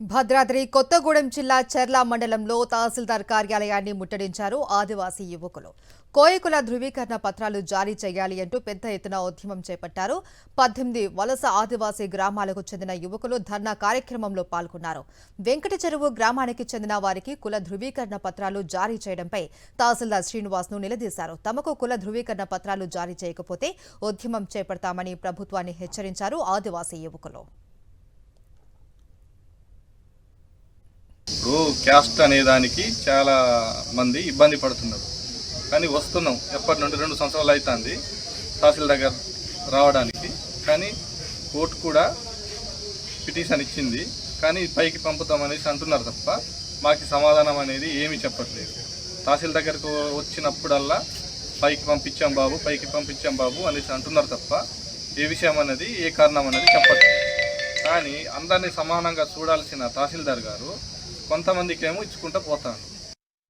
భద్రాద్రి కొత్తగూడెం జిల్లా చెర్ల మండలంలో తహసీల్దార్ కార్యాలయాన్ని ముట్టడించారు ఆదివాసీ యువకులు. కోయకుల ధృవీకరణ పత్రాలు జారీ చేయాలి అంటూ పెద్ద ఎత్తున ఉద్యమం చేపట్టారు. 18 వలస ఆదివాసీ గ్రామాలకు చెందిన యువకులు ధర్నా కార్యక్రమంలో పాల్గొన్నారు. వెంకట చెరువు గ్రామానికి చెందిన వారికి కుల ధృవీకరణ పత్రాలు జారీ చేయడంపై తహసీల్దార్ శ్రీనివాస్ను నిలదీశారు. తమకు కుల ధృవీకరణ పత్రాలు జారీ చేయకపోతే ఉద్యమం చేపడతామని ప్రభుత్వాన్ని హెచ్చరించారు ఆదివాసీ యువకులు. ఇప్పుడు క్యాస్ట్ అనే దానికి చాలా మంది ఇబ్బంది పడుతున్నారు. కానీ వస్తున్నాం, ఎప్పటి నుండి 2 సంవత్సరాలు అవుతుంది తహసీల్ దగ్గర రావడానికి. కానీ కోర్టు కూడా పిటిషన్ ఇచ్చింది, కానీ పైకి పంపుతామనేసి అంటున్నారు తప్ప మాకు సమాధానం అనేది ఏమీ చెప్పట్లేదు. తహసీల్ దగ్గరకు వచ్చినప్పుడల్లా పైకి పంపించాం బాబు, పైకి పంపించాం బాబు అనేసి అంటున్నారు తప్ప ఏ విషయం అనేది, ఏ కారణం అనేది చెప్పట్లేదు. కానీ అందరినీ సమానంగా చూడాల్సిన తహసీల్దార్ గారు కొంతమందికి ఏమో ఇచ్చుకుంటూ పోతాడు.